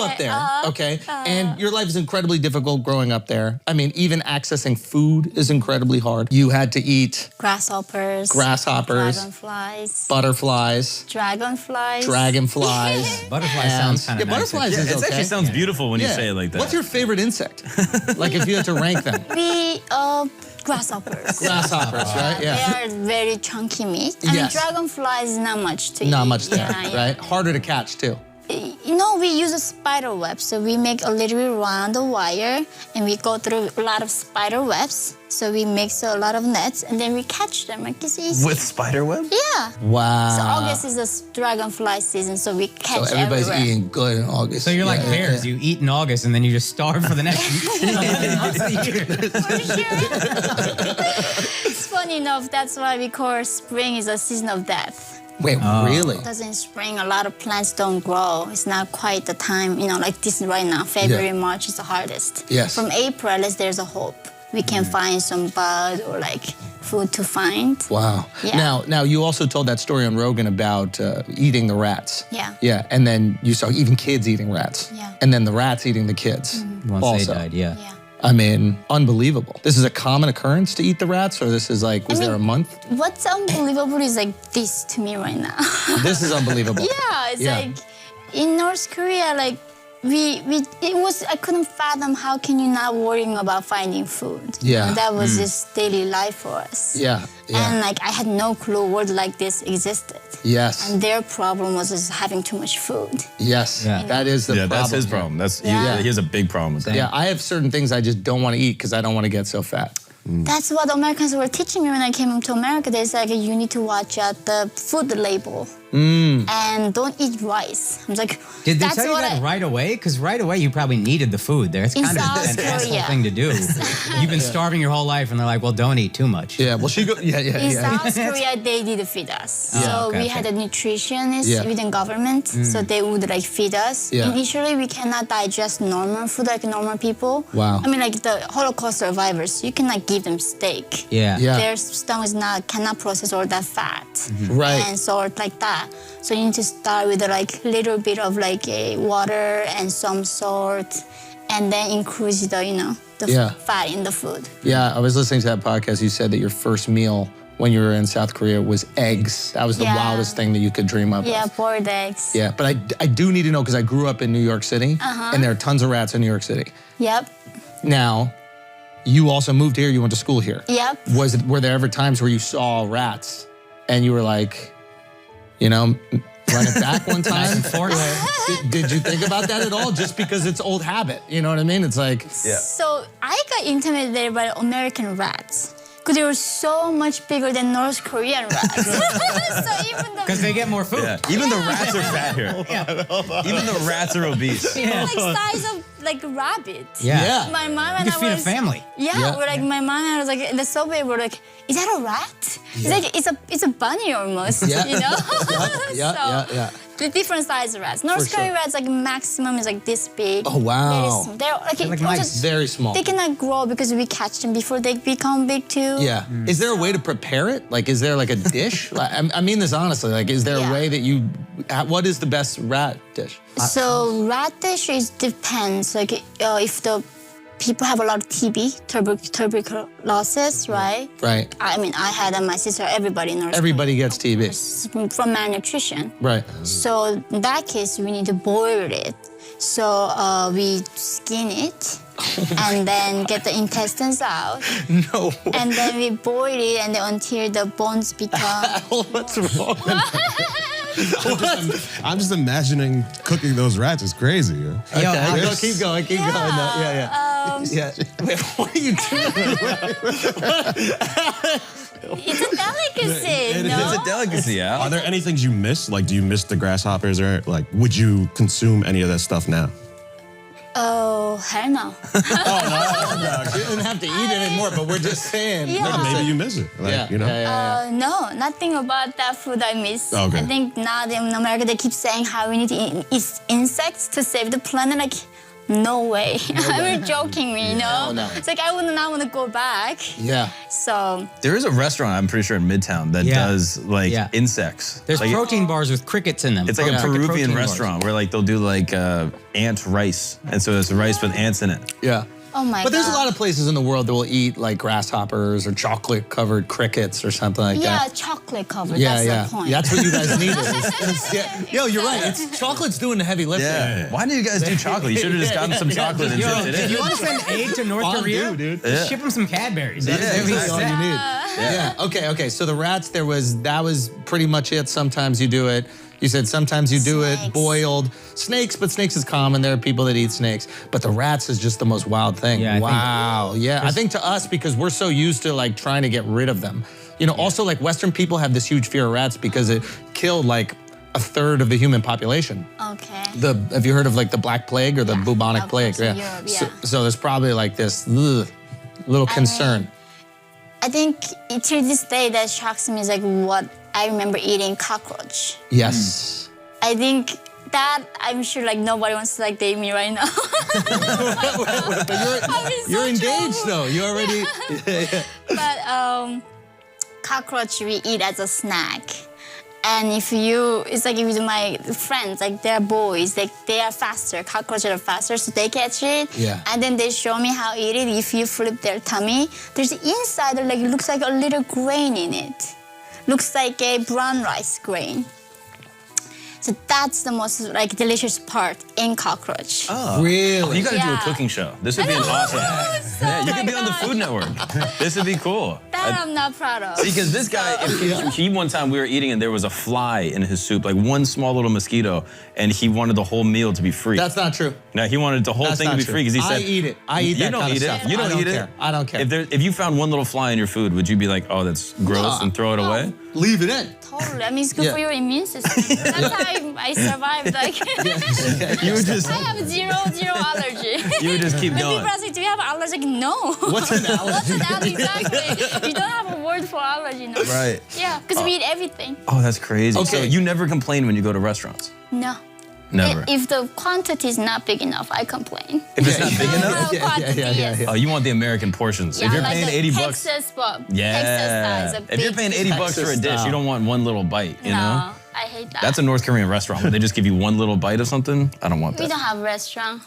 up there, okay? And your life is incredibly difficult growing up there. I mean, even accessing food is incredibly hard. You had to eat grasshoppers, dragonflies, butterflies, dragonflies. Butterfly sounds kind of nice. Butterflies is okay. It actually sounds beautiful when you say it like that. What's your favorite insect? Like if you had to rank them. Grasshoppers. Grasshoppers, right? Yeah. They are very chunky meat. I mean, dragonflies is not much to eat. Not much there, right? Harder to catch too. You know, we use a spider web, so we make a little bit round the wire, and we go through a lot of spider webs. So we mix a lot of nets, and then we catch them. Like it's easy. With spider web? Yeah. Wow. So August is a dragonfly season, so we catch So everybody's everywhere. eating good in August. So you're like bears. You eat in August, and then you just starve for the next months of the year. For sure. It's funny enough, that's why we call spring is a season of death. Wait, really? Because in spring, a lot of plants don't grow. It's not quite the time, you know, like this right now, February, March is the hardest. Yes. From April, at least there's a hope. We can find some bud or like food to find. Wow. Yeah. Now you also told that story on Rogan about eating the rats. Yeah. Yeah, and then you saw even kids eating rats. Yeah. And then the rats eating the kids. Once also. they died, yeah. I mean, unbelievable. This is a common occurrence to eat the rats, or this is like, was there a month? What's unbelievable is like this to me right now. This is unbelievable. Yeah, it's like in North Korea, like I couldn't fathom how can you not worrying about finding food. Yeah. You know, that was just daily life for us. Yeah. And like I had no clue a world like this existed. Yes. And their problem was just having too much food. Yes. Yeah. That is the problem. That's his problem. He has a big problem with that. Yeah, I have certain things I just don't want to eat because I don't want to get so fat. That's what Americans were teaching me when I came to America. They said, like, you need to watch out the food label and don't eat rice. I was like, did they tell you that right away? Because right away you probably needed the food there. It's kind of an asshole thing to do. You've been starving your whole life, and they're like, well, don't eat too much. Yeah, well, In South Korea, they did feed us. So we had a nutritionist within government, so they would like feed us. Initially, we cannot digest normal food like normal people. Wow. I mean, like the Holocaust survivors, you cannot give them steak. Their stomach cannot process all that fat and salt like that. So you need to start with like little bit of like a water and some salt, and then increase the fat in the food. Yeah, I was listening to that podcast. You said that your first meal when you were in South Korea was eggs. That was the wildest thing that you could dream of. Yeah, boiled eggs. Yeah, but I do need to know because I grew up in New York City, and there are tons of rats in New York City. Yep. Now, you also moved here. You went to school here. Yep. Were there ever times where you saw rats and you were like, run it back one time? Did you think about that at all? Just because it's old habit, you know what I mean? It's like, So I got intimidated by American rats. Because they were so much bigger than North Korean rats. Because they get more food. Yeah. Even the rats are fat here. Even the rats are obese. Like size of like rabbit. Yeah. My mom and you I feed was a family. Yeah, we're like my mom and I was like in the subway. We're like, is that a rat? It's like it's a bunny almost. You know. Yeah. The different size rats. North Korean rats like maximum is like this big. Oh wow. They're like mice. Very small. They cannot grow because we catch them before they become big too. Yeah. Is there a way to prepare it? Like, is there like a dish? I mean this honestly. Like, is there a way that you? What is the best rat dish? So rat dish depends. Like if the people have a lot of TB, tuberculosis, right? Right. I mean, I had and my sister, everybody in North Everybody gets TB. from malnutrition. Right. So in that case, we need to boil it. So we skin it and then get the intestines out. No. And then we boil it and then until the bones become. What's wrong? I'm just imagining cooking those rats is crazy. Okay, keep going. Yeah. Wait, what are you doing? It's a delicacy, no? It's a delicacy, yeah. Are there any things you miss? Like, do you miss the grasshoppers, or like, would you consume any of that stuff now? Oh, hell no. You didn't have to eat it anymore, but we're just saying. Maybe you miss it. Like, No, nothing about that food I miss. Okay. I think now in America they keep saying how we need to eat insects to save the planet. Like, no way. I'm joking me, you know? No. It's like I would not want to go back. Yeah. So There is a restaurant, I'm pretty sure in Midtown, that does like insects. There's like, protein bars with crickets in them. It's like a Peruvian protein restaurant where like they'll do like ant rice. And so it's rice with ants in it. Yeah. oh my But there's a God. lot of places in the world that will eat like grasshoppers or chocolate-covered crickets or something like Yeah, that. chocolate covered. Yeah, That's the point. That's what you guys needed. Yo, you're right. It's chocolate's doing the heavy lifting. Yeah. Why did you guys do chocolate? You should have just gotten some chocolate and shipped it If in. you want to send aid to North Fondue, Korea, dude. just ship them some Cadberries. Yeah, That'll be That's all you set. need. Yeah. Okay. So the rats, that was pretty much it. Sometimes you do it. You said sometimes you do it Snakes. boiled. Snakes, but snakes is common. There are people that eat snakes. But the rats is just the most wild thing. Yeah, I think- wow. Yeah. I think to us, because we're so used to like trying to get rid of them. You know, also like Western people have this huge fear of rats because it killed like a third of the human population. Okay. Have you heard of like the Black Plague or the bubonic of plague? course, in Europe, So there's probably like this little concern. I think till this day that shocks me is like what I remember eating cockroach. Yes. I think that I'm sure like nobody wants to like date me right now. But you're engaged though. You already. But cockroach we eat as a snack. And it's like with my friends, like they're boys, like they are faster, cockroaches are faster, so they catch it. Yeah. And then they show me how to eat it. If you flip their tummy, there's inside, like it looks like a little grain in it. Looks like a brown rice grain. So that's the most like delicious part in cockroach. Oh, Really? you got to do a Yeah. cooking show. This would be an awesome. So Yeah, you my could be on the God. Food Network. This would be cool. That I'm not proud of. See, because this guy, he one time we were eating and there was a fly in his soup, like one small little mosquito, and he wanted the whole meal to be free. That's not true. Now he wanted the whole That's thing to not be true. free because he said, I eat it. I eat you that don't kind eat of it. stuff. You don't I eat care. it. I don't care. If you found one little fly in your food, would you be like, oh, that's gross, and throw it away? Leave it in. Totally. I mean, it's good Yeah. for your immune system. That's how I survived. Like, You would just, I have zero allergy. you would just keep When going. people ask me, do you have allergy? Like, no. What's an allergy? What's that exactly? You don't have a word for allergy, no. Right. Yeah, because we eat everything. Oh, that's crazy. Okay. So you never complain when you go to restaurants? No. Never. If the quantity is not big enough, I complain. If it's not big enough? How quantity is. Oh, you want the American portions. Yeah, If you're like paying the 80 bucks. Texas, but Yeah. Texas style is a If you're big- paying 80 bucks for a Texas dish, style. you don't want one little bite, you know? No, I hate that. That's a North Korean restaurant where they just give you one little bite of something. I don't want that. We don't have restaurant.